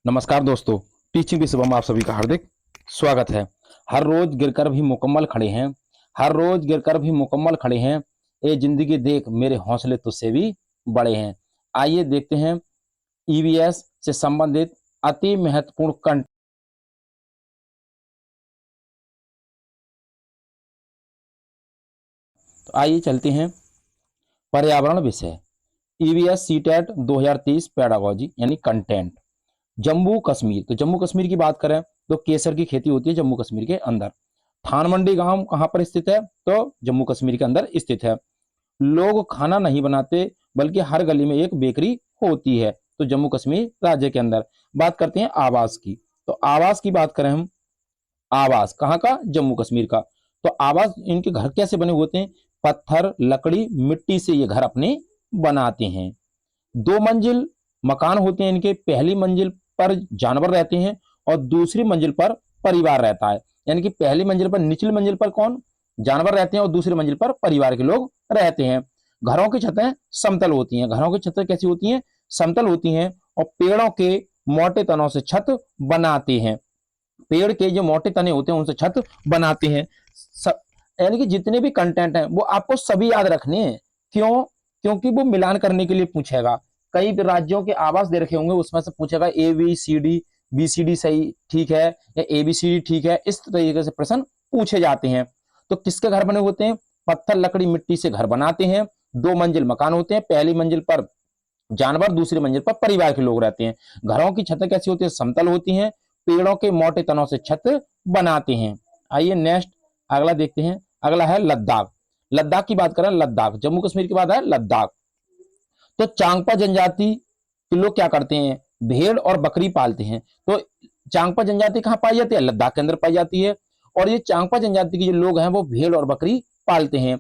नमस्कार दोस्तों, टीचिंग विश्व में आप सभी का हार्दिक स्वागत है। हर रोज गिरकर भी मुकम्मल खड़े हैं, हर रोज गिरकर भी मुकम्मल खड़े हैं। ये जिंदगी देख मेरे हौसले तुझसे भी बड़े हैं। आइए देखते हैं ईवीएस से संबंधित अति महत्वपूर्ण कंटेंट। तो आइए चलते हैं पर्यावरण विषय। ईवीएस सीटेट 2030 पेडागोजी यानी कंटेंट। जम्मू कश्मीर, तो जम्मू कश्मीर की बात करें तो केसर की खेती होती है जम्मू कश्मीर के अंदर। थान मंडी गांव कहां पर स्थित है? तो जम्मू कश्मीर के अंदर स्थित है। लोग खाना नहीं बनाते बल्कि हर गली में एक बेकरी होती है, तो जम्मू कश्मीर राज्य के अंदर। बात करते हैं आवास की, तो आवास की बात करें हम, आवास कहाँ का? जम्मू कश्मीर का। तो आवास, इनके घर कैसे बने होते हैं? पत्थर, लकड़ी, मिट्टी से ये घर अपने बनाते हैं। 2 मंजिल मकान होते हैं इनके। पहली मंजिल पर जानवर रहते हैं और दूसरी मंजिल पर परिवार रहता है। यानी कि पहली मंजिल पर, निचली मंजिल पर कौन? जानवर रहते हैं और दूसरी मंजिल पर परिवार के लोग रहते हैं। घरों की छतें समतल होती हैं। घरों की छतें कैसी होती हैं? समतल होती हैं। और पेड़ों के मोटे तनों से छत बनाते हैं। पेड़ के जो मोटे तने होते हैं उनसे छत बनाते हैं। यानी कि जितने भी कंटेंट हैं वो आपको सभी याद रखने हैं। क्यों? क्योंकि वो मिलान करने के लिए पूछेगा। कई राज्यों के आवास दे रखे होंगे, उसमें से पूछेगा ABCD सही ठीक है या ABCD ठीक है, इस तरीके से प्रश्न पूछे जाते हैं। तो किसके घर बने होते हैं? पत्थर, लकड़ी, मिट्टी से घर बनाते हैं। 2 मंजिल मकान होते हैं। पहली मंजिल पर जानवर, दूसरी मंजिल पर परिवार के लोग रहते हैं। घरों की छतें कैसी होती है? समतल होती हैं। पेड़ों के मोटे तनों से छत बनाते हैं। आइए नेक्स्ट अगला देखते हैं। अगला है लद्दाख। लद्दाख की बात करें, लद्दाख जम्मू कश्मीर की बात है। लद्दाख तो चांगपा जनजाति के लोग क्या करते हैं? भेड़ और बकरी पालते हैं। तो चांगपा जनजाति कहां पाई जाती है? लद्दाख के अंदर पाई जाती है। और ये चांगपा जनजाति के जो लोग हैं वो भेड़ और बकरी पालते हैं।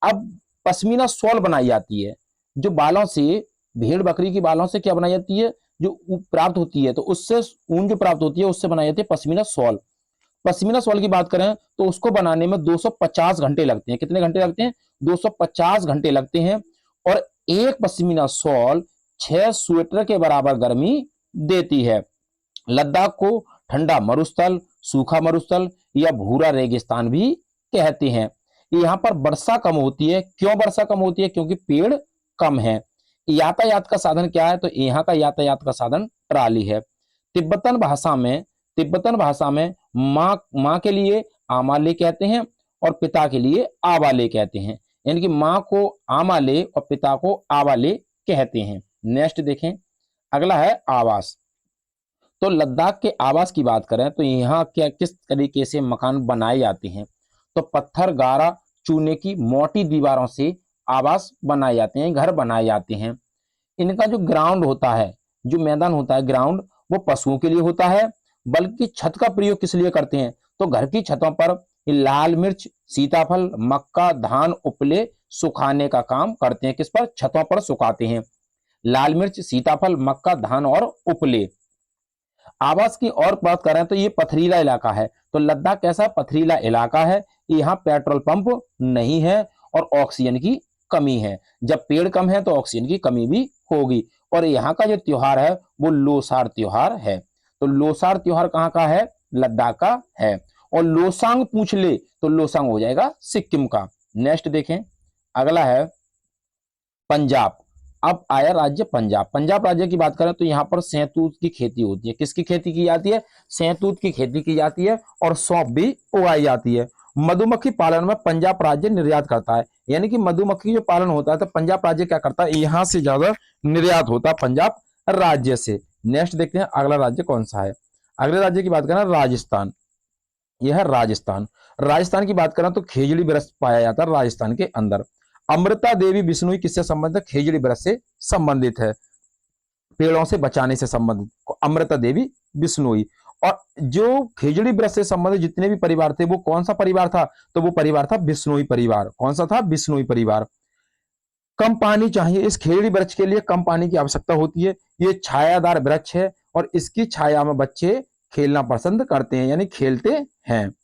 अब पश्मीना शॉल बनाई जाती है। जो बालों से, भेड़ बकरी की बालों से क्या बनाई जाती है? जो प्राप्त होती है, तो उससे ऊन जो प्राप्त होती है उससे बनाई जाती है पश्मीना शॉल। पश्मीना शॉल की बात करें तो उसको बनाने में 250 घंटे लगते हैं। कितने घंटे लगते हैं? 250 घंटे लगते हैं। और एक पश्मीना शॉल 6 स्वेटर के बराबर गर्मी देती है। लद्दाख को ठंडा मरुस्थल, सूखा मरुस्थल या भूरा रेगिस्तान भी कहते हैं। यहाँ पर वर्षा कम होती है। क्यों वर्षा कम होती है? क्योंकि पेड़ कम है। यातायात का साधन क्या है? तो यहाँ का यातायात का साधन ट्राली है। तिब्बतन भाषा में, तिब्बतन भाषा में माँ के लिए आमाले कहते हैं और पिता के लिए आवाले कहते हैं। यानी कि माँ को आमाले और पिता को आवाले कहते हैं। नेक्स्ट देखें, अगला है आवास। तो लद्दाख के आवास की बात करें तो यहाँ क्या किस तरीके से मकान बनाए जाते हैं? तो पत्थर, गारा, चूने की मोटी दीवारों से आवास बनाए जाते हैं, घर बनाए जाते हैं। इनका जो ग्राउंड होता है, जो मैदान होता है ग्राउंड, वो पशुओं के लिए होता है। बल्कि छत का प्रयोग किस लिए करते हैं? तो घर की छतों पर लाल मिर्च, सीताफल, मक्का, धान, उपले सुखाने का काम करते हैं। किस पर? छतों पर सुखाते हैं। लाल मिर्च, सीताफल, मक्का, धान और उपले। आवास की और बात करें तो ये पथरीला इलाका है। तो लद्दाख कैसा? पथरीला इलाका है। यहाँ पेट्रोल पंप नहीं है और ऑक्सीजन की कमी है। जब पेड़ कम है तो ऑक्सीजन की कमी भी होगी। और यहाँ का जो त्योहार है वो लोसार त्योहार है। तो लोसार त्योहार कहाँ का है? लद्दाख का है। और लोसांग पूछ ले तो लोसांग हो जाएगा सिक्किम का। नेक्स्ट देखें, अगला है पंजाब। अब आया राज्य पंजाब। पंजाब राज्य की बात करें तो यहाँ पर सहतूत की खेती होती है। किसकी खेती की जाती है? सहतूत की खेती की जाती है और सौंफ भी उगाई जाती है। मधुमक्खी पालन में पंजाब राज्य निर्यात करता है। यानी कि मधुमक्खी जो पालन होता है तो पंजाब राज्य क्या करता है? यहाँ से ज्यादा निर्यात होता है पंजाब राज्य से। नेक्स्ट देखते हैं अगला राज्य कौन सा है। अगले राज्य की बात करें राजस्थान। यह है राजस्थान। राजस्थान की बात करें तो खेजड़ी वृक्ष पाया जाता है राजस्थान के अंदर। अमृता देवी बिश्नोई किससे संबंधित? खेजड़ी वृक्ष से संबंधित है, पेड़ों से बचाने से संबंधित अमृता देवी बिश्नोई। और जो खेजड़ी वृक्ष से संबंधित जितने भी परिवार थे वो कौन सा परिवार था? तो वो परिवार था बिश्नोई परिवार। कौन सा था? बिश्नोई परिवार। कम पानी चाहिए इस खेजड़ी वृक्ष के लिए, कम पानी की आवश्यकता होती है। ये छायादार वृक्ष है और इसकी छाया में बच्चे खेलना पसंद करते हैं, यानी खेलते हैं।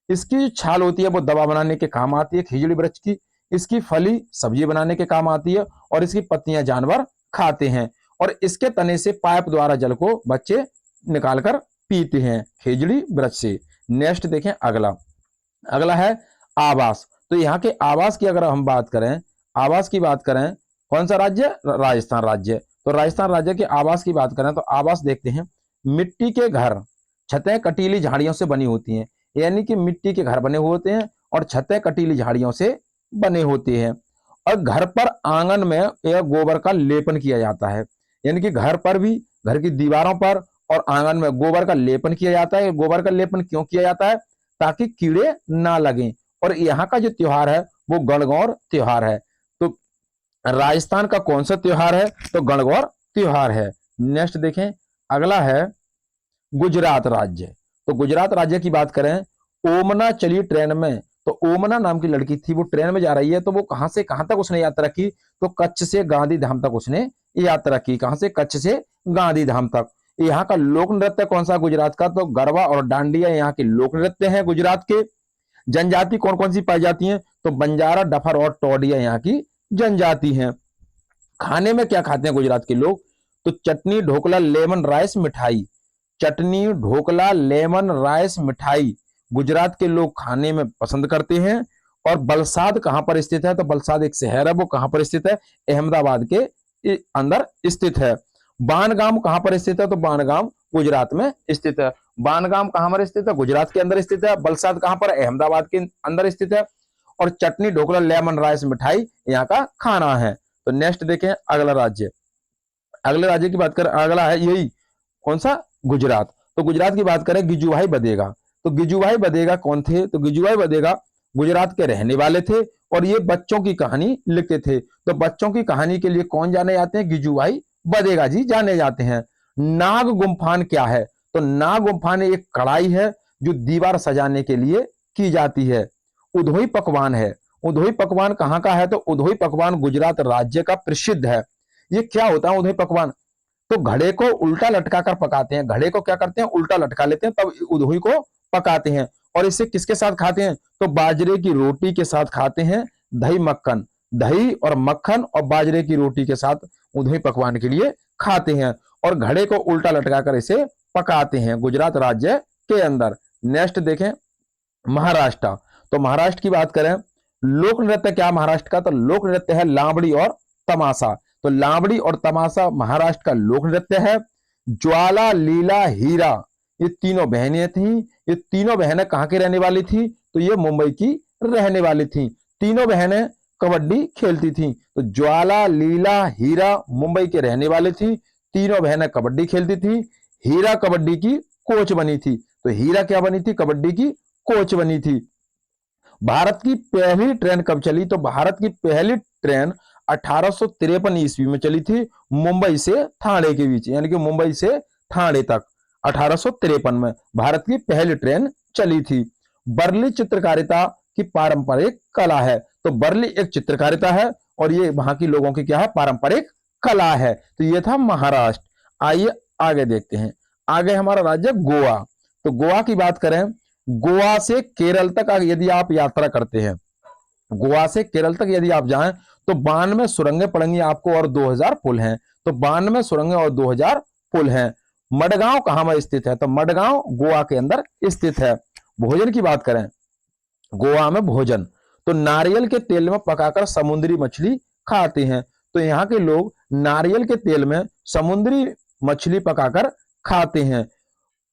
इसकी जो छाल होती है वो दवा बनाने के काम आती है खेजड़ी वृक्ष की। इसकी फली सब्जी बनाने के काम आती है और इसकी पत्तियां जानवर खाते हैं। और इसके तने से पाइप द्वारा जल को बच्चे निकालकर पीते हैं खेजड़ी वृक्ष से। नेक्स्ट देखें अगला, अगला है आवास। तो यहाँ के आवास की अगर हम बात करें, आवास की बात करें, कौन सा राज्य? राजस्थान राज्य। तो राजस्थान राज्य के आवास की बात करें तो आवास देखते हैं, मिट्टी के घर, छतें कटीली झाड़ियों से बनी होती हैं, यानी कि मिट्टी के घर बने हुए होते हैं और छतें कटीली झाड़ियों से बने होते हैं। और घर पर आंगन में यह गोबर का लेपन किया जाता है, यानी कि घर पर भी, घर की दीवारों पर और आंगन में गोबर का लेपन किया जाता है। गोबर का लेपन क्यों किया जाता है? ताकि कीड़े ना लगें। और यहाँ का जो त्योहार है वो गणगौर त्योहार है। तो राजस्थान का कौन सा त्योहार है? तो गणगौर त्योहार है। नेक्स्ट देखें, अगला है गुजरात राज्य। तो गुजरात राज्य की बात करें, ओमना चली ट्रेन में। तो ओमना नाम की लड़की थी, वो ट्रेन में जा रही है, तो वो कहां से कहां तक उसने यात्रा की? तो कच्छ से गांधीधाम तक उसने यात्रा की। कहां से? कच्छ से गांधीधाम तक। यहाँ का लोक नृत्य कौन सा गुजरात का? तो गरबा और डांडिया यहाँ के लोक नृत्य हैं गुजरात के। जनजाति कौन कौन सी पाई जाती है? तो बंजारा, डफर और टोडिया यहाँ की जनजाति हैं। खाने में क्या खाते हैं गुजरात के लोग? तो चटनी, ढोकला, लेमन राइस, मिठाई। चटनी, ढोकला, लेमन राइस, मिठाई गुजरात के लोग खाने में पसंद करते हैं। और बलसाद कहां पर स्थित है? तो बलसाद एक शहर है, वो कहां पर स्थित है? अहमदाबाद के अंदर स्थित है। बानगाम कहां पर स्थित है? तो बानगाम गुजरात में स्थित है। बानगाम कहां पर स्थित है? गुजरात के अंदर स्थित है। बलसाद कहां पर? अहमदाबाद के अंदर स्थित है। और चटनी, ढोकला, लेमन राइस, मिठाई यहाँ का खाना है। तो नेक्स्ट देखें अगला राज्य, अगले राज्य की बात करें, अगला है यही कौन सा? गुजरात। तो गुजरात की बात करें, गिजुभाई बदेगा। तो गिजुभाई बदेगा कौन थे? तो गिजुभाई बदेगा गुजरात के रहने वाले थे और ये बच्चों की कहानी लिखते थे। तो बच्चों की कहानी के लिए कौन जाने जाते हैं? गिजुभाई बदेगा जी जाने जाते हैं। नाग गुम्फान क्या है? तो नाग गुम्फान एक कढ़ाई है जो दीवार सजाने के लिए की जाती है। उधोई पकवान है। उधोई पकवान कहाँ का है? तो उधोई पकवान गुजरात राज्य का प्रसिद्ध है। ये क्या होता है उधोई पकवान? तो घड़े को उल्टा लटका कर पकाते हैं। घड़े को क्या करते हैं? उल्टा लटका लेते हैं, तब उधोई को पकाते हैं। और इसे किसके साथ खाते हैं? तो बाजरे की रोटी के साथ खाते हैं। दही मक्खन, दही और मक्खन और बाजरे की रोटी के साथ उधोई पकवान के लिए खाते हैं। और घड़े को उल्टा लटका कर इसे पकाते हैं गुजरात राज्य के अंदर। नेक्स्ट देखें महाराष्ट्र। तो महाराष्ट्र की बात करें, लोक नृत्य क्या महाराष्ट्र का? तो लोक नृत्य है लावड़ी और तमाशा। तो लावड़ी और तमाशा महाराष्ट्र का लोक नृत्य है। ज्वाला, लीला, हीरा ये तीनों बहनें थीं। ये तीनों बहनें कहां की रहने वाली थी? तो ये मुंबई की रहने वाली थी। तीनों बहनें कबड्डी खेलती थी। तो ज्वाला, लीला, हीरा मुंबई के रहने वाली थी। तीनों बहनें कबड्डी खेलती थी। हीरा कबड्डी की कोच बनी थी। तो हीरा क्या बनी थी? कबड्डी की कोच बनी थी। भारत की पहली ट्रेन कब चली? तो भारत की पहली ट्रेन 1853 ईस्वी में चली थी, मुंबई से ठाणे के बीच, यानी कि मुंबई से ठाणे तक 1853 में भारत की पहली ट्रेन चली थी। बर्ली चित्रकारिता की पारंपरिक कला है। तो बर्ली एक चित्रकारिता है और ये वहां की लोगों की क्या है? पारंपरिक कला है। तो ये था महाराष्ट्र। आइए आगे देखते हैं। आगे हमारा राज्य गोवा। तो गोवा की बात करें, गोवा से केरल तक यदि आप यात्रा करते हैं, गोवा से केरल तक यदि आप जाएं तो 92 सुरंगें पड़ेंगी आपको और 2000 पुल हैं। तो 92 सुरंगें और 2000 पुल हैं। मडगांव कहां में स्थित है? तो मडगांव गोवा के अंदर स्थित है। भोजन की बात करें, गोवा में भोजन तो नारियल के तेल में पकाकर समुद्री मछली खाते हैं। तो यहाँ के लोग नारियल के तेल में समुद्री मछली पकाकर खाते हैं।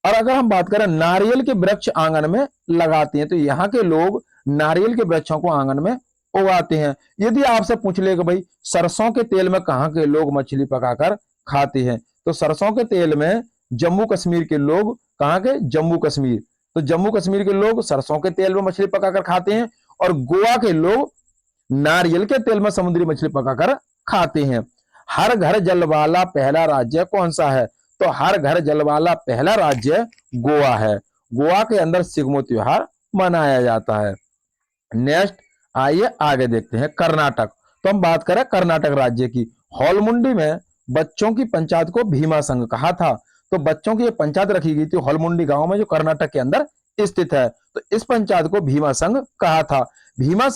और अगर हम बात करें नारियल के वृक्ष आंगन में लगाते हैं, तो यहाँ के लोग नारियल के वृक्षों को आंगन में उगाते हैं। यदि आपसे पूछ ले कि भाई सरसों के तेल में कहाँ के लोग मछली पकाकर खाते हैं, तो सरसों के तेल में जम्मू कश्मीर के लोग, कहाँ के? जम्मू कश्मीर। तो जम्मू कश्मीर के लोग सरसों के तेल में मछली पकाकर खाते हैं और गोवा के लोग नारियल के तेल में समुद्री मछली पकाकर खाते हैं। हर घर जल वाला पहला राज्य कौन सा है? तो हर घर जल वाला पहला राज्य गोवा है। गोवा के अंदर सिग्मो त्योहार मनाया जाता है। नेक्स्ट आइए आगे देखते हैं कर्नाटक। तो हम बात करें कर्नाटक राज्य की। होलमुंडी में बच्चों की पंचायत को भीमा संघ कहा था। तो बच्चों की पंचायत रखी गई थी होलमुंडी गांव में, जो कर्नाटक के अंदर स्थित है। तो इस पंचायत को भीमा संघ कहा था। भीमा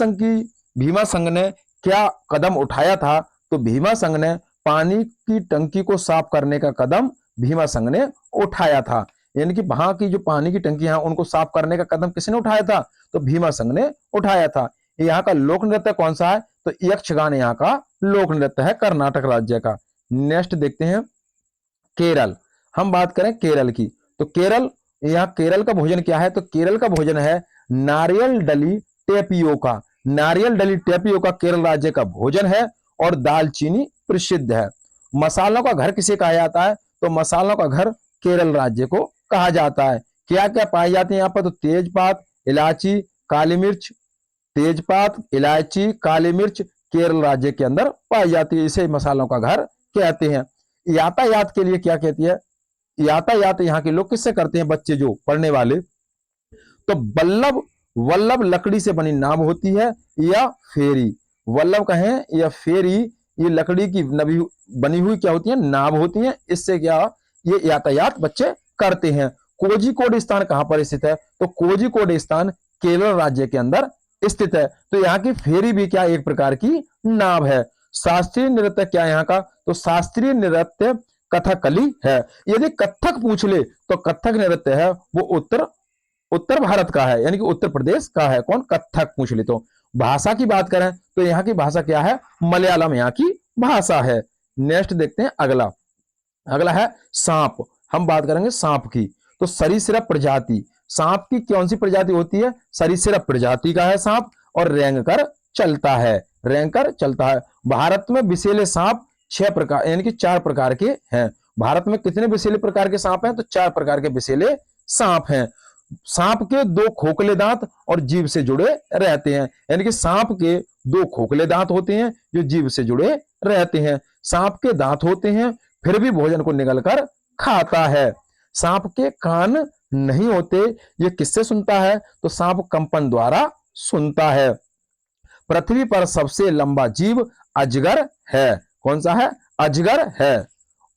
संघ ने क्या कदम उठाया था? तो भीमा संघ ने पानी की टंकी को साफ करने का कदम भीमा संघ ने उठाया था। यानी कि वहां की जो पानी की टंकियां हैं उनको साफ करने का कदम किसने उठाया था? तो भीमा संघ ने उठाया था। यहाँ का लोक नृत्य कौन सा है? तो यक्षगान यहाँ का लोक नृत्य है कर्नाटक राज्य का। नेक्स्ट देखते हैं केरल। हम बात करें केरल की, तो केरल, यहाँ केरल का भोजन क्या है? तो केरल का भोजन है नारियल डली टेपियोका। नारियल डली टेपियोका केरल राज्य का भोजन है और दालचीनी प्रसिद्ध है। मसालों का घर किसे कहा जाता है? तो मसालों का घर केरल राज्य को कहा जाता है। क्या क्या पाए जाते हैं यहाँ पर? तो तेजपात, इलायची, काली मिर्च, तेजपात, इलायची, काली मिर्च केरल राज्य के अंदर पाई जाती है। इसे मसालों का घर कहते हैं। यातायात के लिए क्या कहती है? यातायात यहाँ के लोग किससे करते हैं? बच्चे जो पढ़ने वाले, तो वल्लभ, वल्लभ लकड़ी से बनी नाव होती है या फेरी। वल्लभ कहें या फेरी, ये लकड़ी की बनी हुई क्या होती है? नाव होती है। इससे क्या, ये यातायात बच्चे करते हैं। कोझिकोड स्थान कहां पर स्थित है? तो कोझिकोड स्थान केरल राज्य के अंदर स्थित है। तो यहाँ की फेरी भी क्या, एक प्रकार की नाव है। शास्त्रीय नृत्य क्या यहाँ का? तो शास्त्रीय नृत्य कथकली है। यदि कथक पूछ ले तो कथक नृत्य है वो उत्तर भारत का है, यानी कि उत्तर प्रदेश का है। कौन? कथक पूछ ले तो। भाषा की बात करें तो यहाँ की भाषा क्या है? मलयालम यहाँ की भाषा है। नेक्स्ट देखते हैं अगला। अगला है सांप। हम बात करेंगे सांप की, तो सरीसृप प्रजाति। सांप की कौन सी प्रजाति होती है? सरीसृप प्रजाति का है सांप और रेंग कर चलता है, रेंग कर चलता है। भारत में विषैले सांप 6 प्रकार, यानी कि 4 प्रकार के हैं। भारत में कितने विषैले प्रकार के सांप हैं? तो 4 प्रकार के विषैले सांप हैं। सांप के 2 खोखले दांत और जीभ से जुड़े रहते हैं, यानी कि सांप के 2 खोखले दांत होते हैं जो जीभ से जुड़े रहते हैं। सांप के दांत होते हैं फिर भी भोजन को निगलकर खाता है। सांप के कान नहीं होते, ये किससे सुनता है? तो सांप कंपन द्वारा सुनता है। पृथ्वी पर सबसे लंबा जीव अजगर है। कौन सा है? अजगर है।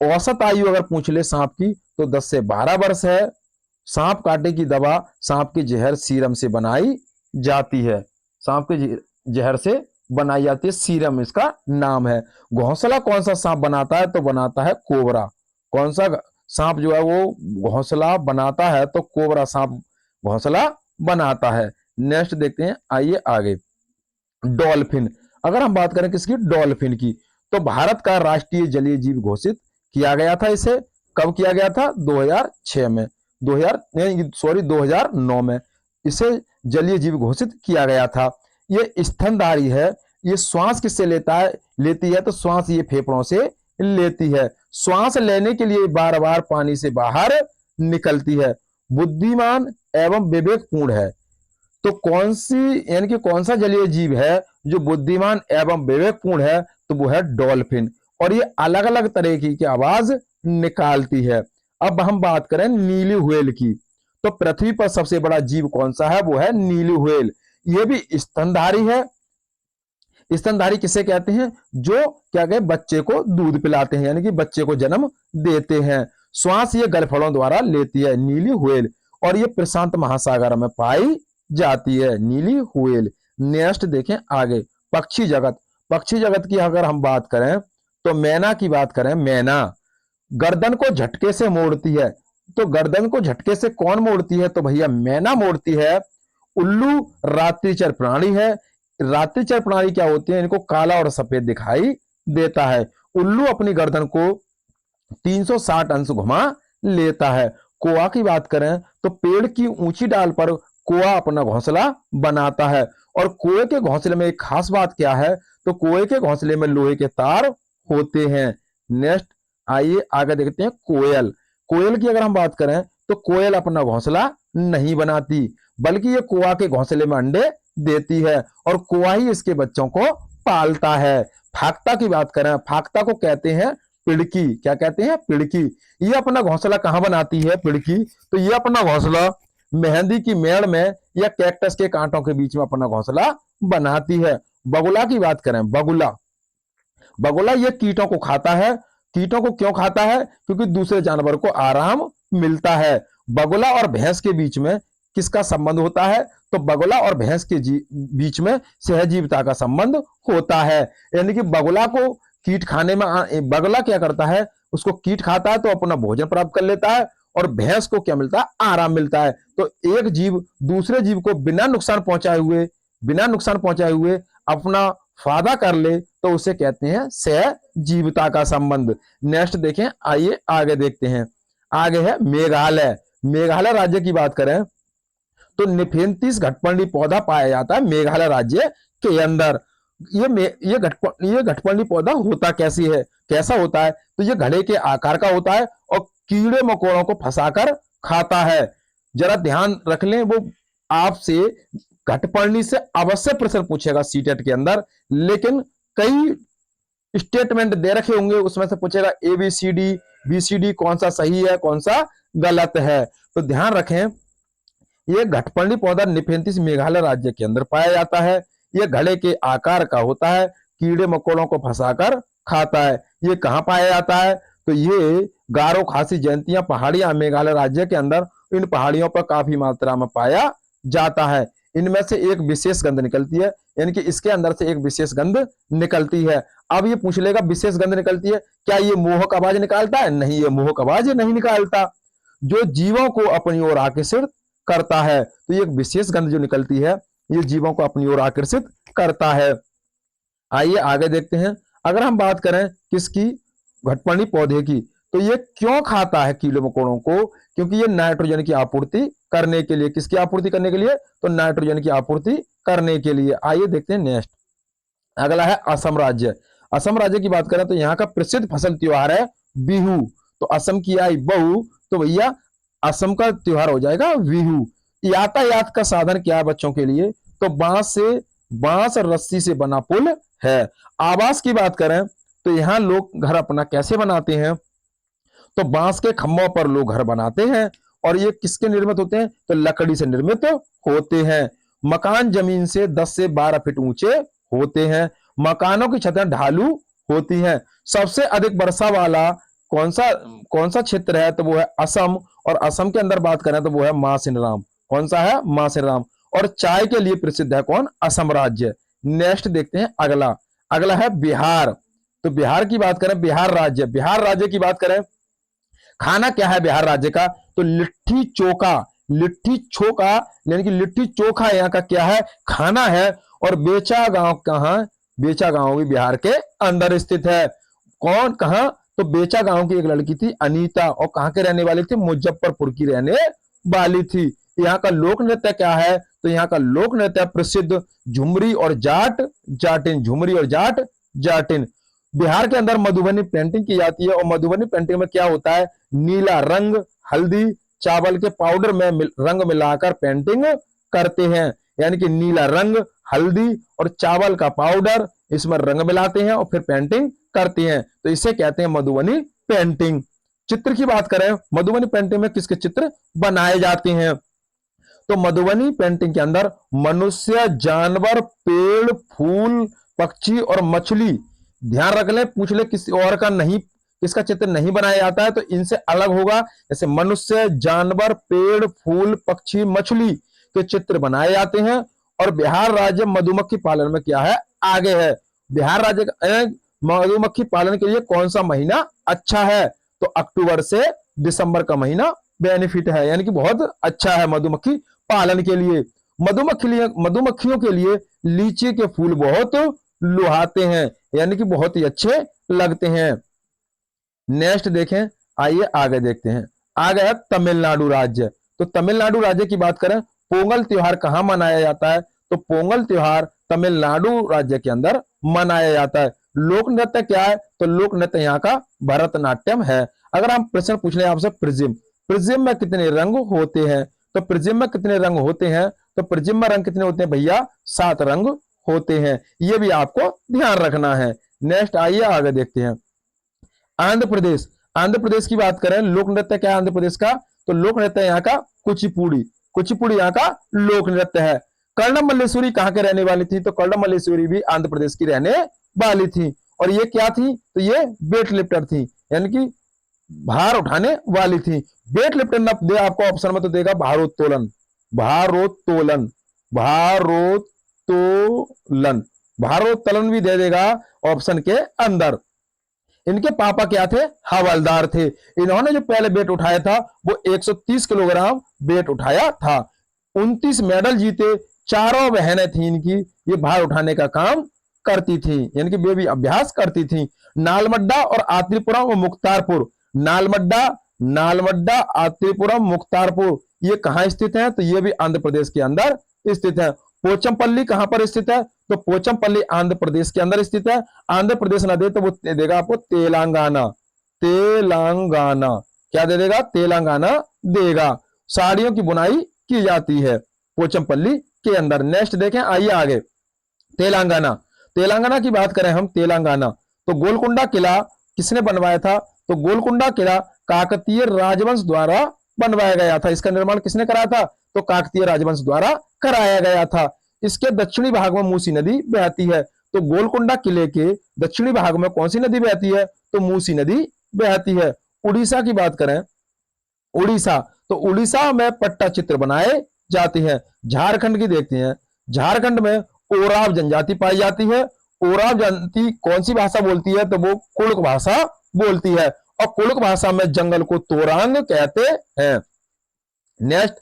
औसत आयु अगर पूछ ले सांप की तो 10 से 12 वर्ष है। सांप काटने की दवा सांप के जहर सीरम से बनाई जाती है। सांप के जहर से बनाई जाती है, सीरम इसका नाम है। घोंसला कौन सा सांप बनाता है? तो बनाता है कोबरा। कौन सा सांप जो है वो घोंसला बनाता है? तो कोबरा सांप घोंसला बनाता है। नेक्स्ट देखते हैं, आइए आगे। डॉल्फिन। अगर हम बात करें किसकी? डॉल्फिन की, तो भारत का राष्ट्रीय जलीय जीव घोषित किया गया था। इसे कब किया गया था? 2006 में, 2009 में इसे जलीय जीव घोषित किया गया था। ये स्तनधारी है। ये श्वास किससे लेती है? तो श्वास ये फेफड़ों से लेती है। श्वास लेने के लिए बार बार पानी से बाहर निकलती है। बुद्धिमान एवं विवेकपूर्ण है। तो कौन सी, यानी कि कौन सा जलीय जीव है जो बुद्धिमान एवं विवेकपूर्ण है? तो वो है डॉल्फिन। और ये अलग अलग तरह की आवाज निकालती है। अब हम बात करें नीली व्हेल की, तो पृथ्वी पर सबसे बड़ा जीव कौन सा है? वो है नीली व्हेल। ये भी स्तनधारी है। स्तनधारी किसे कहते हैं? जो क्या कहे, बच्चे को दूध पिलाते हैं, यानी कि बच्चे को जन्म देते हैं। श्वास ये गलफड़ों द्वारा लेती है नीली व्हेल, और ये प्रशांत महासागर में पाई जाती है नीली व्हेल। नेक्स्ट देखें आगे, पक्षी जगत। पक्षी जगत की अगर हम बात करें तो मैना की बात करें, मैना गर्दन को झटके से मोड़ती है। तो गर्दन को झटके से कौन मोड़ती है? तो भैया मैना मोड़ती है। उल्लू रात्रिचर प्राणी है। रात्रिचर प्राणी क्या होते हैं? इनको काला और सफेद दिखाई देता है। उल्लू अपनी गर्दन को 360 अंश घुमा लेता है। कोआ की बात करें तो पेड़ की ऊंची डाल पर कोआ अपना घोंसला बनाता है। और कोए के घोंसले में एक खास बात क्या है? तो कोए के घोंसले में लोहे के तार होते हैं। नेक्स्ट आइए आगे देखते हैं कोयल। कोयल की अगर हम बात करें तो कोयल अपना घोंसला नहीं बनाती, बल्कि ये कोआ के घोंसले में अंडे देती है और कोआ ही इसके बच्चों को पालता है। फाख्ता की बात करें, फाख्ता को कहते हैं पिड़की। क्या कहते हैं? पिड़की। ये अपना घोंसला कहां बनाती है? पिड़की। तो ये अपना घोंसला मेहंदी की मेड़ में या कैक्टस के कांटों के बीच में अपना घोंसला बनाती है। बगुला की बात करें, बगुला, बगुला ये कीटों को खाता है। कीटों को क्यों खाता है? क्योंकि दूसरे जानवर को आराम मिलता है। बगुला और भैंस के बीच में किसका संबंध होता है? तो बगुला और भैंस के बीच में सहजीविता का संबंध होता है। यानी कि बगुला को कीट खाने में बगुला क्या करता है? उसको कीट खाता है तो अपना भोजन प्राप्त कर लेता है, और भैंस को क्या मिलता है, आराम मिलता है। तो एक जीव दूसरे जीव को बिना नुकसान पहुंचाए हुए अपना फायदा कर ले तो उसे कहते हैं सहजीविता का संबंध। नेक्स्ट देखें, आइए आगे देखते हैं। आगे है मेघालय। मेघालय राज्य की बात करें तो निफेंथिस घटपर्णी पौधा पाया जाता है मेघालय राज्य के अंदर। ये घटपर्णी पौधा होता कैसा होता है, तो ये घड़े के आकार का होता है और कीड़े मकोड़ों को फंसाकर खाता है। जरा ध्यान रख लें, वो आपसे घटपर्णी से अवश्य प्रश्न पूछेगा सीटेट के अंदर, लेकिन कई स्टेटमेंट दे रखे होंगे, उसमें से पूछेगा ABCD कौन सा सही है कौन सा गलत है। तो ध्यान रखें, यह घटपर्णी पौधा निफेंथिस मेघालय राज्य के अंदर पाया जाता है। यह घड़े के आकार का होता है, कीड़े मकोड़ों को फंसाकर खाता है। ये कहां पाया जाता है, तो ये गारो खासी जयंतियां पहाड़ियां मेघालय राज्य के अंदर, इन पहाड़ियों पर काफी मात्रा में पाया जाता है। इनमें से एक विशेष गंध निकलती है, यानी कि इसके अंदर से एक विशेष गंध निकलती है। अब ये पूछ लेगा विशेष गंध निकलती है, क्या ये मोहक आवाज निकालता है? नहीं, ये मोहक आवाज नहीं निकालता। जो जीवों को अपनी ओर आकर्षित करता है, तो ये एक विशेष गंध जो निकलती है, ये जीवों को अपनी ओर आकर्षित करता है। आइए आगे देखते हैं। अगर हम बात करें किसकी, घटपर्णी पौधे की, तो ये क्यों खाता है कीड़े मकोड़ों को? क्योंकि ये नाइट्रोजन की आपूर्ति करने के लिए, किसकी आपूर्ति करने के लिए, तो नाइट्रोजन की आपूर्ति करने के लिए। आइए देखते हैं नेक्स्ट। अगला है असम राज्य। असम राज्य की बात करें तो यहाँ का प्रसिद्ध फसल त्योहार है बिहू। तो असम की आई बहू, तो भैया असम का त्योहार हो जाएगा बिहू। यातायात का साधन क्या है बच्चों के लिए, तो बांस और रस्सी से बना पुल है। आवास की बात करें तो यहाँ लोग घर अपना कैसे बनाते हैं, तो बांस के खंभों पर लोग घर बनाते हैं, और ये किसके निर्मित होते हैं, तो लकड़ी से निर्मित होते हैं। मकान जमीन से 10 से 12 फीट ऊंचे होते हैं। मकानों की छतें ढालू होती हैं। सबसे अधिक वर्षा वाला कौन सा क्षेत्र है, तो वो है असम, और असम के अंदर बात करें तो वो है मासिनराम। कौन सा है, मासिनराम। और चाय के लिए प्रसिद्ध है कौन, असम राज्य। नेक्स्ट देखते हैं अगला है बिहार। तो बिहार की बात करें, बिहार राज्य की बात करें, खाना क्या है बिहार राज्य का, तो लिट्टी चोखा यानी कि लिट्टी चोखा यहाँ का क्या है, खाना है। और बेचा गांव कहां, बेचा गांव भी बिहार के अंदर स्थित है। कहां, तो बेचा गांव की एक लड़की थी अनीता, और कहां के रहने वाली थी, मुजफ्फरपुर की रहने वाली थी। यहाँ का लोक नृत्य क्या है, तो यहाँ का लोक नृत्य प्रसिद्ध झुमरी और जाटिन। बिहार के अंदर मधुबनी पेंटिंग की जाती है, और मधुबनी पेंटिंग में क्या होता है, नीला रंग, हल्दी, चावल के पाउडर में रंग मिलाकर पेंटिंग करते हैं। यानी कि नीला रंग, हल्दी और चावल का पाउडर, इसमें रंग मिलाते हैं और फिर पेंटिंग करते हैं, तो इसे कहते हैं मधुबनी पेंटिंग। चित्र की बात करें, मधुबनी पेंटिंग में किसके चित्र बनाए जाते हैं, तो मधुबनी पेंटिंग के अंदर मनुष्य, जानवर, पेड़, फूल, पक्षी और मछली। ध्यान रख ले, पूछ ले किसी और का नहीं, किसका चित्र नहीं बनाया जाता है, तो इनसे अलग होगा। जैसे मनुष्य, जानवर, पेड़, फूल, पक्षी, मछली के चित्र बनाए जाते हैं। और बिहार राज्य मधुमक्खी पालन में क्या है, आगे है। बिहार राज्य मधुमक्खी पालन के लिए कौन सा महीना अच्छा है, तो अक्टूबर से दिसंबर का महीना बेनिफिट है, यानी कि बहुत अच्छा है मधुमक्खी पालन के लिए। मधुमक्खियों के लिए लीची के फूल बहुत लुभाते हैं, यानी कि बहुत ही अच्छे लगते हैं। नेक्स्ट देखें, आइए आगे देखते हैं। आगे है तमिलनाडु राज्य। तो तमिलनाडु राज्य की बात करें, पोंगल त्योहार कहां मनाया जाता है, तो पोंगल त्योहार तमिलनाडु राज्य के अंदर मनाया जाता है। लोक नृत्य क्या है, तो लोक नृत्य यहाँ का भरतनाट्यम है। अगर हम प्रश्न पूछ लें आपसे, प्रिज्म में कितने रंग होते हैं, तो प्रिज्म में कितने रंग होते हैं, तो प्रिज्म में रंग कितने होते हैं भैया, 7 रंग होते हैं। ये भी आपको ध्यान रखना है। नेक्स्ट आइए आगे देखते हैं। आंध्र प्रदेश की बात करें, लोक नृत्य क्या है आंध्र प्रदेश का, तो लोक नृत्य यहाँ का कुचिपुड़ी यहाँ का लोक नृत्य है। कर्णम मल्लेश्वरी कहाँ के रहने वाली थी, तो कर्णम मल्लेश्वरी भी आंध्र प्रदेश की रहने वाली थी। और ये क्या थी, तो ये वेट लिफ्टर थी, यानी कि भार उठाने वाली थी। वेट लिफ्टर न दे आपको ऑप्शन में, तो देगा भारोत्तोलन भी दे देगा ऑप्शन के अंदर। इनके पापा क्या थे, हवलदार थे। इन्होंने जो पहले वेट उठाया था वो 130 किलोग्राम वेट उठाया था। 29 मेडल जीते, चारों बहनें थी इनकी, ये भार उठाने का काम करती थी, यानी कि वे भी अभ्यास करती थी। नालमड्डा और आत्रीपुरम और मुख्तारपुर, नालमड्डा नालमड्डा आत्रीपुरम मुख्तारपुर ये कहां स्थित है, तो ये भी आंध्र प्रदेश के अंदर स्थित है। पोचमपल्ली कहां पर स्थित है, तो पोचमपल्ली आंध्र प्रदेश के अंदर स्थित है। आंध्र प्रदेश ना दे तो वो देगा आपको तेलंगाना, तेलंगाना क्या दे देगा, तेलंगाना देगा। साड़ियों की बुनाई की जाती है पोचमपल्ली के अंदर। नेक्स्ट देखें, आइए आगे, तेलंगाना। तेलंगाना की बात करें हम, तेलंगाना तो गोलकुंडा किला किसने बनवाया था, तो गोलकुंडा किला काकतीय राजवंश द्वारा बनवाया गया था। इसका निर्माण किसने कराया था, तो काकतीय राजवंश द्वारा कराया गया था। इसके दक्षिणी भाग में मूसी नदी बहती है। तो गोलकुंडा किले के दक्षिणी भाग में कौन सी नदी बहती है, तो मूसी नदी बहती है। उड़ीसा की बात करें, उड़ीसा तो उड़ीसा में पट्टा चित्र बनाए जाते हैं। झारखंड की देखते हैं, झारखंड में ओराव जनजाति पाई जाती है। ओराव जनजाति कौन सी भाषा बोलती है, तो वो कुड़ुक भाषा बोलती है, और कुड़ुक भाषा में जंगल को तोरांग कहते हैं। नेक्स्ट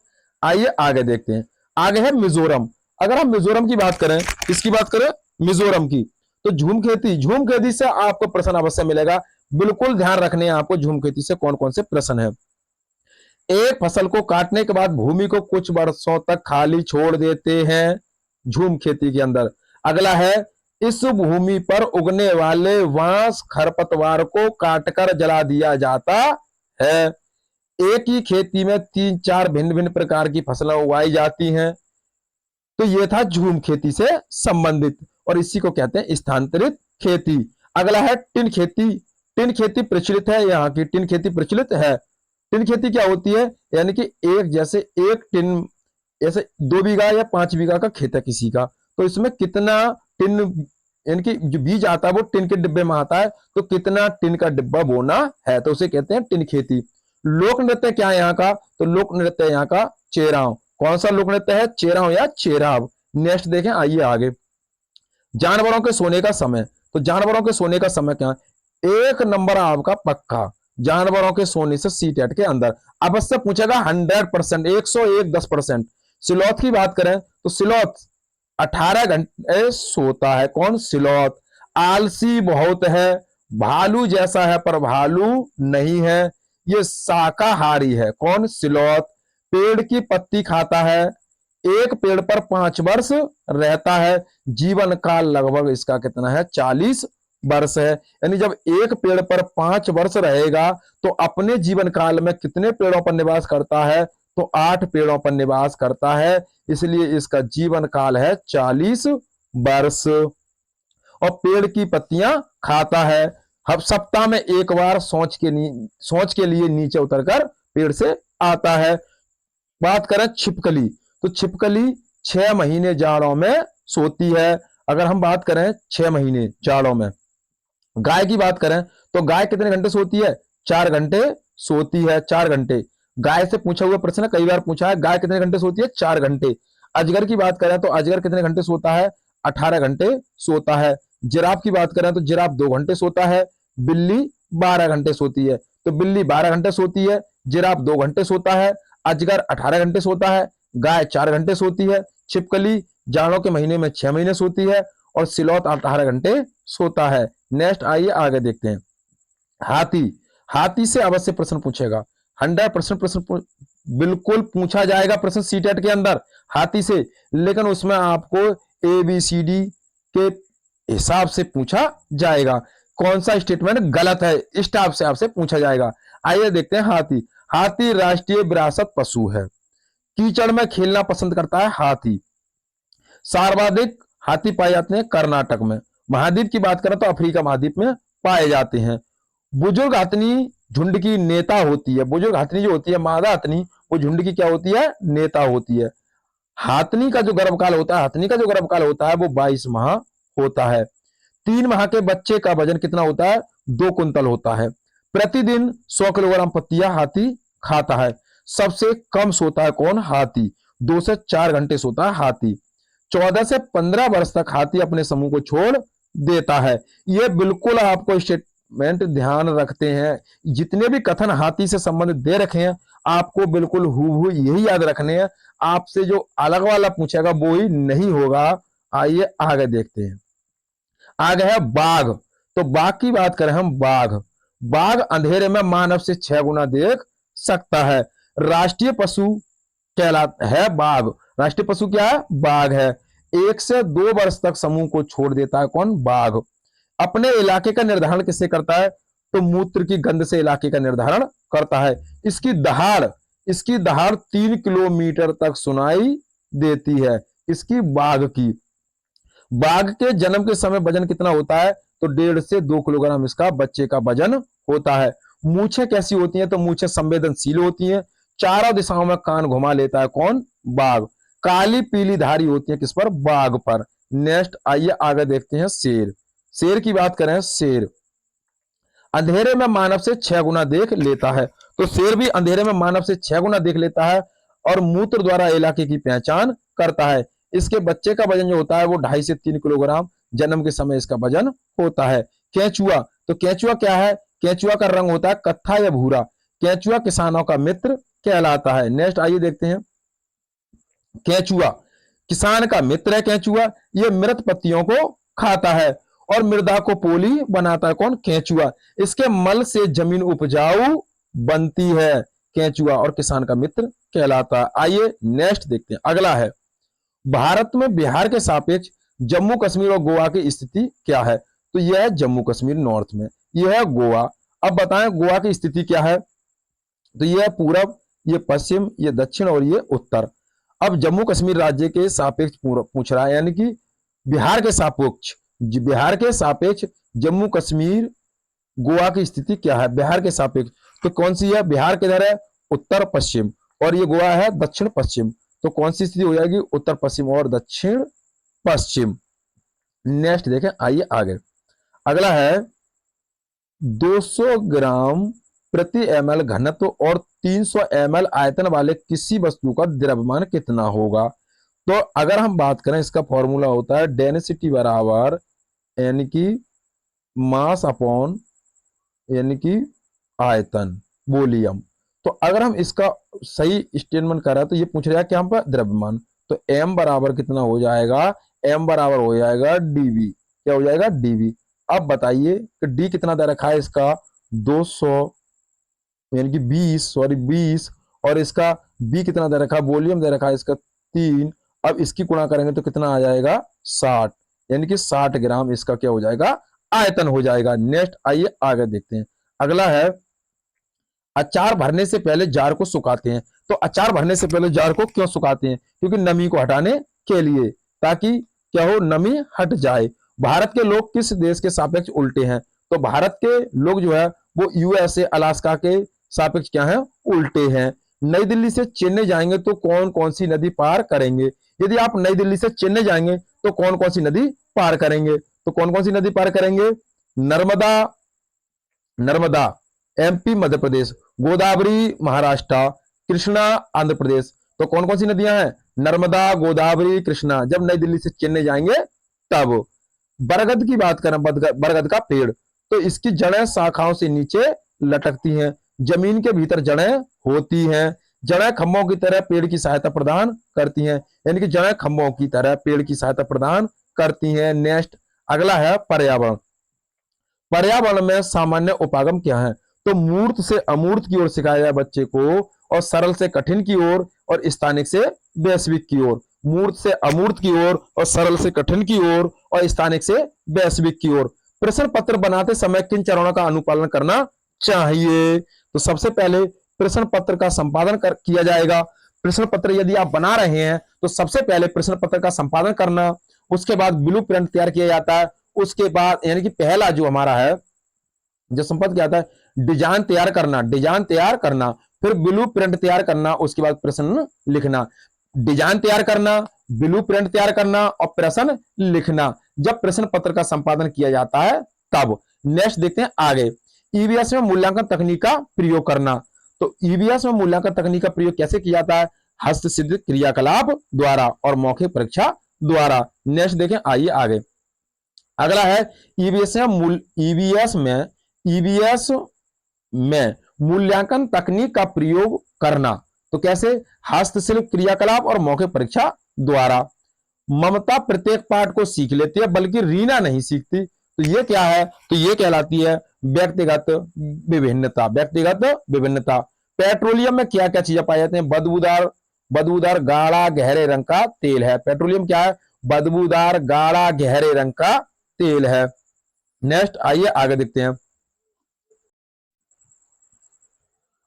आइए आगे देखते हैं, आगे है मिजोरम। अगर हम मिजोरम की बात करें, किसकी बात करें, मिजोरम की, तो झूम खेती, झूम खेती से आपको प्रश्न अवश्य मिलेगा, बिल्कुल ध्यान रखने हैं आपको झूम खेती से कौन कौन से प्रश्न है। एक फसल को काटने के बाद भूमि को कुछ वर्षों तक खाली छोड़ देते हैं झूम खेती के अंदर। अगला है, इस भूमि पर उगने वाले बांस खरपतवार को काटकर जला दिया जाता है। एक ही खेती में 3-4 भिन्न भिन्न प्रकार की फसलें उगाई जाती हैं। तो यह था झूम खेती से संबंधित, और इसी को कहते हैं स्थानांतरित खेती। अगला है टिन खेती। टिन खेती प्रचलित है, यहाँ की टिन खेती प्रचलित है। टिन खेती क्या होती है, यानी कि एक टिन, जैसे 2 बीघा या 5 बीघा का खेत है किसी का, तो इसमें कितना टिन, यानी कि जो बीज आता है वो टिन के डिब्बे में आता है, तो कितना टिन का डिब्बा बोना है, तो उसे कहते हैं टिन खेती। लोक नृत्य क्या है यहाँ का, तो लोक नृत्य यहाँ का चेराव। कौन सा लोक नृत्य है, चेराव या चेराव। नेक्स्ट देखें, आइए आगे, जानवरों के सोने का समय। तो जानवरों के सोने का समय क्या, 1 नंबर आपका पक्का, जानवरों के सोने से सीटेट के अंदर अवश्य पूछेगा 100%, 101 10%। सिलौत की बात करें तो सिलौत 18 घंटे सोता है। कौन, सिलौत। आलसी बहुत है, भालू जैसा है पर भालू नहीं है, ये शाकाहारी है। कौन, सिलौत। पेड़ की पत्ती खाता है, एक पेड़ पर 5 वर्ष रहता है। जीवन काल लगभग इसका कितना है, 40 वर्ष है। यानी जब एक पेड़ पर 5 वर्ष रहेगा तो अपने जीवन काल में कितने पेड़ों पर निवास करता है, तो 8 पेड़ों पर निवास करता है, इसलिए इसका जीवन काल है 40 वर्ष। और पेड़ की पत्तियां खाता है। हर सप्ताह में एक बार सोच के लिए नीचे उतरकर पेड़ से आता है। बात करें छिपकली, तो छिपकली 6 महीने जाड़ों में सोती है। अगर हम बात करें 6 महीने जाड़ों में, गाय की बात करें तो गाय कितने घंटे सोती है, 4 घंटे सोती है, 4 घंटे। गाय से पूछा हुआ प्रश्न कई बार पूछा है, गाय कितने घंटे सोती है, 4 घंटे। अजगर की बात करें तो अजगर कितने घंटे सोता है, 18 घंटे सोता है। जिराफ की बात करें तो जिराफ 2 घंटे सोता है। बिल्ली 12 घंटे सोती है, तो बिल्ली 12 घंटे सोती है, जिराफ 2 घंटे सोता है, अजगर 18 घंटे सोता है, गाय 4 घंटे सोती है, छिपकली जाड़ों के महीने में 6 महीने सोती है, और सिलौत 18 घंटे सोता है। नेक्स्ट आइए आगे देखते हैं, हाथी। हाथी से अवश्य प्रश्न पूछेगा, 100% प्रश्न बिल्कुल पूछा जाएगा प्रश्न सीटेट के अंदर हाथी से, लेकिन उसमें आपको ABCD के हिसाब से पूछा जाएगा। कौन सा स्टेटमेंट गलत है, इस टाइप से आपसे पूछा जाएगा। आइए देखते हैं हाथी। हाथी राष्ट्रीय विरासत पशु है। कीचड़ में खेलना पसंद करता है हाथी। सर्वाधिक हाथी पाए जाते हैं कर्नाटक में। महाद्वीप की बात करें तो अफ्रीका महाद्वीप में पाए जाते हैं। बुजुर्ग हथनी झुंड की नेता होती है। बुजुर्ग हथनी जो होती है, मादा हथनी, वो झुंड की क्या होती है, नेता होती है। हाथनी का जो गर्भकाल होता है, हथनी का जो गर्भकाल होता है वो 22 माह होता है। 3 माह के बच्चे का वजन कितना होता है, 2 कुंतल होता है। प्रतिदिन 100 किलोग्राम पत्तियां हाथी खाता है। सबसे कम सोता है कौन, हाथी। 2 से 4 घंटे सोता है हाथी। 14 से 15 वर्ष तक हाथी अपने समूह को छोड़ देता है। यह बिल्कुल आपको स्टेटमेंट ध्यान रखते हैं, जितने भी कथन हाथी से संबंधित दे रखे हैं आपको बिल्कुल हूबहू यही याद रखने हैं। आपसे जो अलग वाला पूछेगा वो ही नहीं होगा। आइए आगे देखते हैं। आगे है बाघ। तो बाघ की बात करें हम, बाघ बाघ अंधेरे में मानव से 6 गुना देख सकता है। राष्ट्रीय पशु कहलाता है बाघ। राष्ट्रीय पशु क्या है? बाघ है। 1 से 2 वर्ष तक समूह को छोड़ देता है कौन? बाघ। अपने इलाके का निर्धारण किससे करता है? तो मूत्र की गंध से इलाके का निर्धारण करता है। इसकी दहाड़ 3 किलोमीटर तक सुनाई देती है। इसकी बाघ की। बाघ के जन्म के समय वजन कितना होता है? तो 1.5 से 2 किलोग्राम इसका बच्चे का वजन होता है। मूछें कैसी होती हैं? तो मूछें संवेदनशील होती हैं। चारों दिशाओं में कान घुमा लेता है कौन? बाघ। काली पीली धारी होती है किस पर? बाघ पर। नेक्स्ट आइए आगे देखते हैं शेर। शेर की बात करें, शेर अंधेरे में मानव से 6 गुना देख लेता है। तो शेर भी अंधेरे में मानव से 6 गुना देख लेता है और मूत्र द्वारा इलाके की पहचान करता है। इसके बच्चे का वजन जो होता है वो 2.5 से 3 किलोग्राम जन्म के समय इसका वजन होता है। केंचुआ। तो केंचुआ क्या है? केंचुआ का रंग होता है कत्था या भूरा। केंचुआ किसानों का मित्र कहलाता है। नेक्स्ट आइए देखते हैं। केंचुआ किसान का मित्र है। केंचुआ ये मृत पत्तियों को खाता है और मृदा को पोली बनाता है कौन? केंचुआ। इसके मल से जमीन उपजाऊ बनती है। केंचुआ और किसान का मित्र कहलाता है। आइए नेक्स्ट देखते हैं। अगला है भारत में बिहार के सापेक्ष जम्मू कश्मीर और गोवा की स्थिति क्या है? तो यह है जम्मू कश्मीर नॉर्थ में, यह है गोवा। अब बताएं गोवा की स्थिति क्या है? तो यह है पूरब, ये पश्चिम, ये दक्षिण और ये उत्तर। अब जम्मू कश्मीर राज्य के सापेक्ष पूछ रहा है, यानी कि बिहार के सापेक्ष जम्मू कश्मीर गोवा की स्थिति क्या है? बिहार के सापेक्ष तो कौन सी है? बिहार किधर है? उत्तर पश्चिम, और ये गोवा है दक्षिण पश्चिम। तो कौन सी स्थिति हो जाएगी? उत्तर पश्चिम और दक्षिण पश्चिम। नेक्स्ट देखें, आइए आगे। अगला है 200 ग्राम प्रति ml घनत्व और 300 ml आयतन वाले किसी वस्तु का द्रव्यमान कितना होगा? तो अगर हम बात करें, इसका फॉर्मूला होता है डेंसिटी बराबर यानी कि मास अपॉन यानी कि आयतन, वॉल्यूम। तो अगर हम इसका सही स्टेटमेंट कर रहे हैं तो ये पूछ रहा है कि हम पर द्रव्यमान, तो m बराबर कितना हो जाएगा? m बराबर हो जाएगा dv। क्या हो जाएगा? dv। अब बताइए कि d कितना दे रखा है इसका? 200 यानी कि 20 और इसका b कितना दे रखा है? वॉल्यूम दे रखा है इसका 3। अब इसकी गुणा करेंगे तो कितना आ जाएगा? 60, यानी कि 60 ग्राम इसका क्या हो जाएगा? आयतन हो जाएगा। नेक्स्ट आइए आगे देखते हैं। अगला है अचार भरने से पहले जार को सुखाते हैं। तो अचार भरने से पहले जार को क्यों सुखाते हैं? क्योंकि नमी को हटाने के लिए, ताकि क्या हो? नमी हट जाए। भारत के लोग किस देश के सापेक्ष उल्टे हैं? तो भारत के लोग जो है वो यूएसए अलास्का के सापेक्ष क्या है? उल्टे हैं। नई दिल्ली से चेन्नई जाएंगे तो कौन कौन सी नदी पार करेंगे? यदि आप नई दिल्ली से चेन्नई जाएंगे तो कौन कौन सी नदी पार करेंगे? तो कौन कौन सी नदी पार करेंगे? नर्मदा एमपी मध्य प्रदेश, गोदावरी महाराष्ट्र, कृष्णा आंध्र प्रदेश। तो कौन कौन सी नदियां हैं? नर्मदा, गोदावरी, कृष्णा। जब नई दिल्ली से चेन्नई जाएंगे तब। बरगद की बात करें, बरगद का पेड़, तो इसकी जड़ें शाखाओं से नीचे लटकती हैं, जमीन के भीतर जड़ें होती हैं। जड़ें खंभों की तरह पेड़ की सहायता प्रदान करती हैं, यानी कि जड़ें खंभों की तरह पेड़ की सहायता प्रदान करती हैं। नेक्स्ट अगला है पर्यावरण। पर्यावरण में सामान्य उपागम क्या है? तो मूर्त से अमूर्त की ओर सिखाया जाए बच्चे को, और सरल से कठिन की ओर, और स्थानिक से वैश्विक की ओर। मूर्त से अमूर्त की ओर, और सरल से कठिन की ओर, और स्थानिक से वैश्विक की ओर। प्रश्न पत्र बनाते समय किन चरणों का अनुपालन करना चाहिए? तो सबसे पहले प्रश्न पत्र का संपादन किया जाएगा। प्रश्न पत्र यदि आप बना रहे हैं तो सबसे पहले प्रश्न पत्र का संपादन करना, उसके बाद ब्लू प्रिंट तैयार किया जाता है, उसके बाद यानी कि पहला जो हमारा है जो संपद क्या आता है? डिजाइन तैयार करना, फिर ब्लू प्रिंट तैयार करना, उसके बाद प्रश्न लिखना। डिजाइन तैयार करना, ब्लू प्रिंट तैयार करना और प्रश्न लिखना, जब प्रश्न पत्र का संपादन किया जाता है तब। नेक्स्ट देखते हैं आगे। ईवीएस में मूल्यांकन तकनीक का प्रयोग करना। तो ईवीएस में मूल्यांकन तकनीक का प्रयोग कैसे किया जाता है? हस्तसिद्ध क्रियाकलाप द्वारा और मौखिक परीक्षा द्वारा। नेक्स्ट देखें, आइए आगे। अगला है ईवीएस में ईवीएस में मूल्यांकन तकनीक का प्रयोग करना। तो कैसे? हस्तशिल्प क्रियाकलाप और मौखिक परीक्षा द्वारा। ममता प्रत्येक पाठ को सीख लेती है बल्कि रीना नहीं सीखती। तो ये क्या है? तो ये कहलाती है व्यक्तिगत विभिन्नता। व्यक्तिगत विभिन्नता। पेट्रोलियम में क्या क्या चीजें पाई जाती हैं? बदबूदार बदबूदार गाढ़ा गहरे रंग का तेल है। पेट्रोलियम क्या है? बदबूदार गाढ़ा गहरे रंग का तेल है। नेक्स्ट आइए आगे देखते हैं।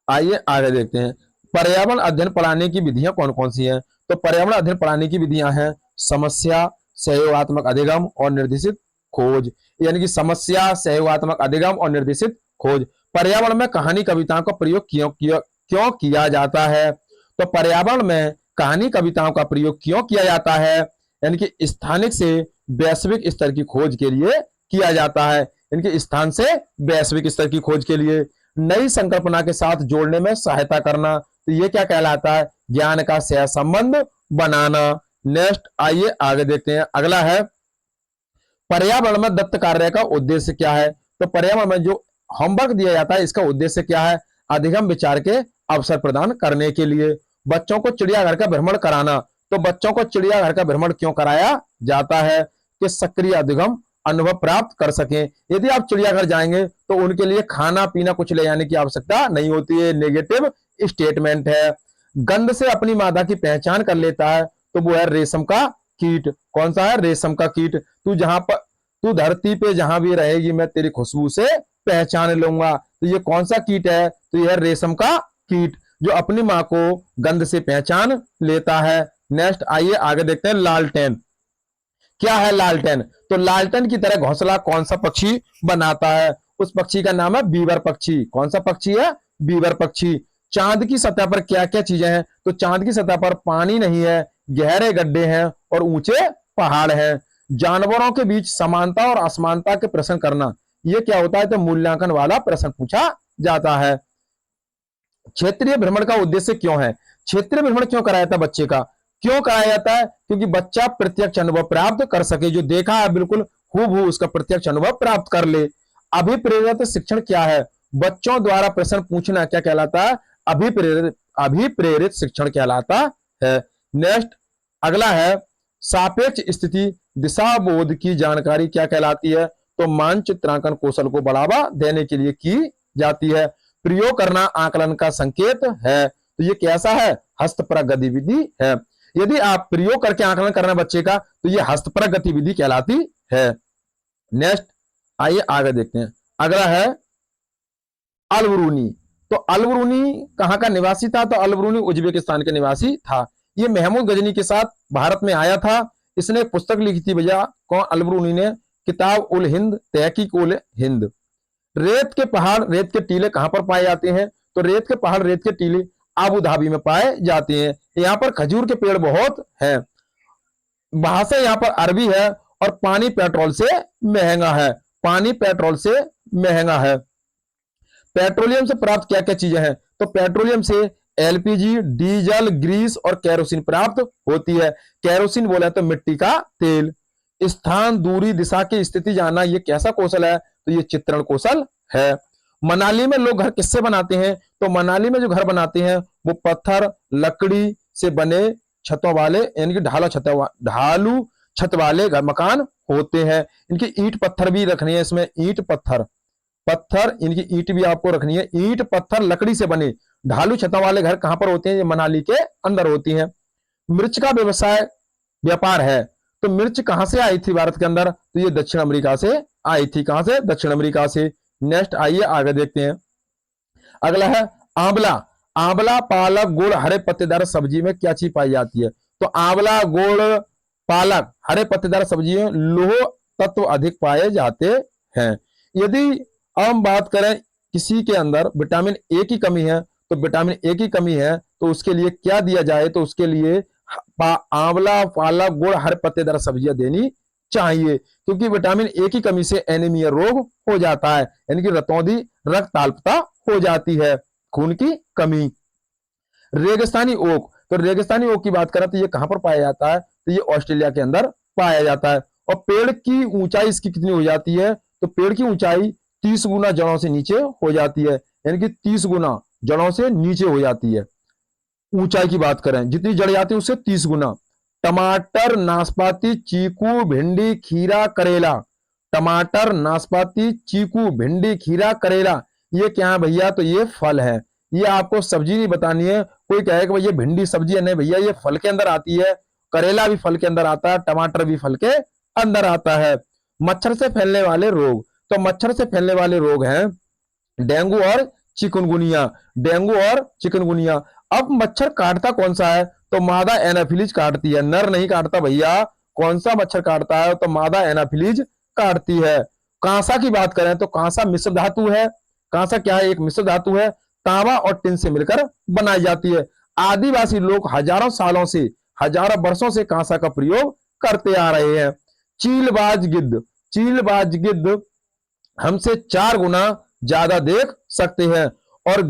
आइए आगे देखते हैं। पर्यावरण अध्ययन पढ़ाने की विधियां कौन कौन सी हैं? तो पर्यावरण अध्ययन पढ़ाने की विधियां हैं समस्या, सहयोगात्मक अधिगम और निर्देशित खोज। यानी कि समस्या, सहयोगात्मक अधिगम और निर्देशित खोज। पर्यावरण में कहानी कविताओं का प्रयोग क्यों किया जाता है? तो पर्यावरण में कहानी कविताओं का प्रयोग क्यों किया जाता है? यानी कि स्थानिक से वैश्विक स्तर की खोज के लिए किया जाता है। इनके स्थान से वैश्विक स्तर की खोज के लिए। नई संकल्पना के साथ जोड़ने में सहायता करना। तो ये क्या कहलाता है? ज्ञान का सह संबंध बनाना। नेक्स्ट आइए आगे देखते हैं। अगला है पर्यावरण में दत्त कार्य का उद्देश्य क्या है? तो पर्यावरण में जो होमवर्क दिया जाता है इसका उद्देश्य क्या है? अधिगम विचार के अवसर प्रदान करने के लिए। बच्चों को चिड़ियाघर का भ्रमण कराना। तो बच्चों को चिड़ियाघर का भ्रमण क्यों कराया जाता है? कि सक्रिय अधिगम अनुभव प्राप्त कर सकें। यदि आप चिड़ियाघर जाएंगे तो उनके लिए खाना पीना कुछ ले जाने की आवश्यकता नहीं होती है। नेगेटिव स्टेटमेंट है। गंध से अपनी मादा की पहचान कर लेता है तो वो है रेशम का कीट। कौन सा है? रेशम का कीट। तू धरती पे जहां भी रहेगी मैं तेरी खुशबू से पहचान लूंगा। तो ये कौन सा कीट है? तो यह रेशम का कीट जो अपनी मां को गंध से पहचान लेता है। नेक्स्ट आइए आगे देखते हैं। लालटेन क्या है? लालटेन तो लालटेन की तरह घोंसला कौन सा पक्षी बनाता है? उस पक्षी का नाम है बीवर पक्षी। कौन सा पक्षी है? बीवर पक्षी। चांद की सतह पर क्या क्या चीजें हैं? तो चांद की सतह पर पानी नहीं है, गहरे गड्ढे हैं और ऊंचे पहाड़ हैं। जानवरों के बीच समानता और असमानता के प्रश्न करना, यह क्या होता है? तो मूल्यांकन वाला प्रश्न पूछा जाता है। क्षेत्रीय भ्रमण का उद्देश्य क्यों है? क्षेत्रीय भ्रमण क्यों कराया जाता है बच्चे का? क्यों कराया जाता है? क्योंकि बच्चा प्रत्यक्ष अनुभव प्राप्त कर सके। जो देखा है बिल्कुल हूबहू उसका प्रत्यक्ष अनुभव प्राप्त कर ले। अभिप्रेरित शिक्षण क्या है? बच्चों द्वारा प्रश्न पूछना क्या कहलाता है? अभिप्रेरित शिक्षण कहलाता है। नेक्स्ट अगला है सापेक्ष स्थिति दिशा बोध की जानकारी क्या कहलाती है? तो मानचित्रांकन कौशल को बढ़ावा देने के लिए की जाती है। प्रयोग करना आकलन का संकेत है। तो ये कैसा है? हस्तपरक गतिविधि है। यदि आप प्रयोग करके आकलन करना बच्चे का तो ये हस्तपरक गतिविधि कहलाती है। नेक्स्ट आइए आगे देखते हैं। अगला है अलबरूनी। तो अलबरूनी कहां का निवासी था? तो अलबरूनी उज्बेकिस्तान के निवासी था। ये महमूद गजनी के साथ भारत में आया था। इसने एक पुस्तक लिखी थी भैया। कौन? अलबरूनी ने। किताब उल हिंद तहकीक उल हिंद। रेत के पहाड़ रेत के टीले कहां पर पाए जाते हैं? तो रेत के पहाड़ रेत के टीले आबू धाबी में पाए जाते हैं। यहाँ पर खजूर के पेड़ बहुत हैं। भाषा यहाँ पर अरबी है और पानी पेट्रोल से महंगा है। पानी पेट्रोल से महंगा है। पेट्रोलियम से प्राप्त क्या क्या चीजें हैं? तो पेट्रोलियम से एलपीजी, डीजल, ग्रीस और कैरोसिन प्राप्त होती है। कैरोसिन बोला तो मिट्टी का तेल। स्थान, दूरी, दिशा की स्थिति जानना ये कैसा कौशल है? तो ये चित्रण कौशल है। मनाली में लोग घर किससे बनाते हैं? तो मनाली में जो घर बनाते हैं वो पत्थर लकड़ी से बने छतों वाले यानी कि ढालू छत वाले घर मकान होते हैं। इनकी ईंट पत्थर भी रखनी है। इसमें ईंट पत्थर इनकी ईंट भी आपको रखनी है। ईंट पत्थर लकड़ी से बने ढालू छतों वाले घर कहां पर होते हैं? ये मनाली के अंदर होती हैं। मिर्च का व्यापार है। तो मिर्च कहां से आई थी भारत के अंदर? तो ये दक्षिण अमेरिका से आई थी। कहां से? दक्षिण अमेरिका से। नेक्स्ट आइए आगे देखते हैं। अगला है आंवला। आंवला, पालक, गुड़, हरे पत्तेदार सब्जी में क्या चीज पाई जाती है? तो आंवला, गुड़, पालक, हरे पत्तेदार सब्जी में लौह तत्व अधिक पाए जाते हैं। यदि हम बात करें किसी के अंदर विटामिन ए की कमी है तो विटामिन ए की कमी है तो उसके लिए क्या दिया जाए? तो उसके लिए आंवला, पालक, गुड़, हरे पत्तेदार सब्जियां देनी चाहिए। क्योंकि विटामिन ए की कमी से एनीमिया रोग हो जाता है यानी कि रतौंधी रक्त अल्पता हो जाती है, खून की कमी। रेगिस्तानी ओक। तो रेगिस्तानी ओक की बात करें तो ये कहां पर पाया जाता है? तो ये ऑस्ट्रेलिया के अंदर पाया जाता है। और पेड़ की ऊंचाई इसकी कितनी हो जाती है? तो पेड़ की ऊंचाई 30 गुना जड़ों से नीचे हो जाती है, यानी कि 30 गुना जड़ों से नीचे हो जाती है। ऊंचाई की बात करें, जितनी जड़ जाती है उससे 30 गुना। टमाटर, नाशपाती, चीकू, भिंडी, खीरा, करेला। टमाटर, नाशपाती, चीकू, भिंडी, खीरा, करेला, ये क्या है भैया? तो ये फल है। ये आपको सब्जी नहीं बतानी है। कोई कहे कि भैया भिंडी सब्जी है, नहीं भैया, ये फल के अंदर आती है। करेला भी फल के अंदर आता है, टमाटर भी फल के अंदर आता है। मच्छर से फैलने वाले रोग, तो मच्छर से फैलने वाले रोग हैं डेंगू और चिकनगुनिया। डेंगू और चिकनगुनिया। अब मच्छर काटता कौन सा है? तो मादा एनाफिलीज काटती है, नर नहीं काटता भैया। कौन सा मच्छर काटता है? तो मादा एनाफिलीज काटती है। कांसा की बात करें तो कांसा मिश्र धातु है। कांसा क्या है? एक मिश्र धातु है, तांबा और टिन से मिलकर बनाई जाती है। आदिवासी लोग हजारों सालों से, हजारों वर्षों से कांसा का प्रयोग करते आ रहे हैं। चीलबाज गिद्ध, चीलबाज गिद्ध हमसे 4 गुना ज्यादा देख सकते हैं। और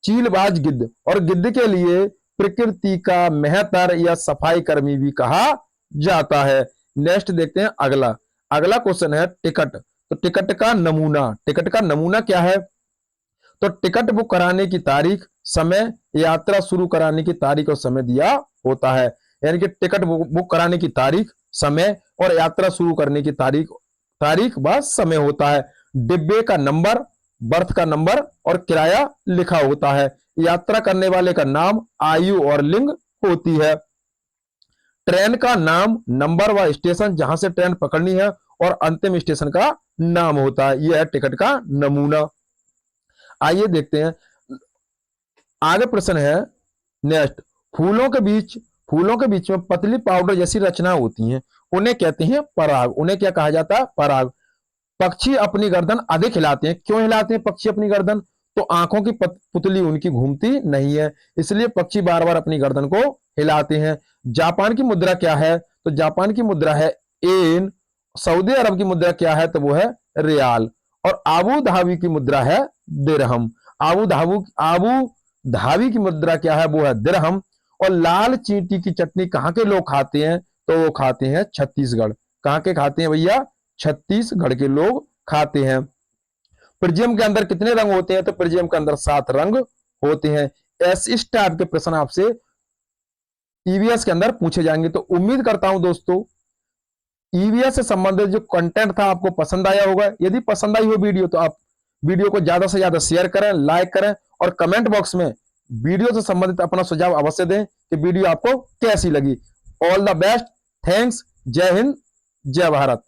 चीलबाज गिद्ध और गिद्ध के लिए प्रकृति का मेहतर या सफाई कर्मी भी कहा जाता है। नेक्स्ट देखते हैं अगला। अगला क्वेश्चन है टिकट। तो टिकट का नमूना, टिकट का नमूना क्या है? तो टिकट बुक कराने की तारीख, समय, यात्रा शुरू कराने की तारीख और समय दिया होता है। यानी कि टिकट बुक कराने की तारीख, समय और यात्रा शुरू करने की तारीख व समय होता है। डिब्बे का नंबर, बर्थ का नंबर और किराया लिखा होता है। यात्रा करने वाले का नाम, आयु और लिंग होती है। ट्रेन का नाम, नंबर व स्टेशन जहां से ट्रेन पकड़नी है और अंतिम स्टेशन का नाम होता है। यह है टिकट का नमूना। आइए देखते हैं आगे प्रश्न है नेक्स्ट। फूलों के बीच में पतली पाउडर जैसी रचना होती हैं, उन्हें कहते हैं पराग। उन्हें क्या कहा जाता है? पराग। पक्षी अपनी गर्दन अधिक हिलाते हैं। क्यों हिलाते हैं पक्षी अपनी गर्दन? तो आंखों की पुतली उनकी घूमती नहीं है, इसलिए पक्षी बार बार अपनी गर्दन को हिलाते हैं। जापान की मुद्रा क्या है? तो जापान की मुद्रा है एन। सऊदी अरब की मुद्रा क्या है? तो वो है रियाल। और आबू धाबी की मुद्रा है दिरहम। आबू धाबी की मुद्रा क्या है? वो है दिरहम। और लाल चींटी की चटनी कहाँ के लोग खाते हैं? तो वो खाते हैं छत्तीसगढ़। कहाँ के खाते हैं भैया? छत्तीसगढ़ के लोग खाते हैं। प्रिज्म के अंदर कितने रंग होते हैं? तो प्रिज्म के अंदर 7 रंग होते हैं। इस टाइप के प्रश्न आपसे ईवीएस के अंदर पूछे जाएंगे। तो उम्मीद करता हूं दोस्तों ईवीएस से संबंधित जो कंटेंट था आपको पसंद आया होगा। यदि पसंद आई हो वीडियो तो आप वीडियो को ज्यादा से ज्यादा शेयर करें, लाइक करें और कमेंट बॉक्स में वीडियो से संबंधित अपना सुझाव अवश्य दें कि वीडियो आपको कैसी लगी। ऑल द बेस्ट, थैंक्स, जय हिंद, जय भारत।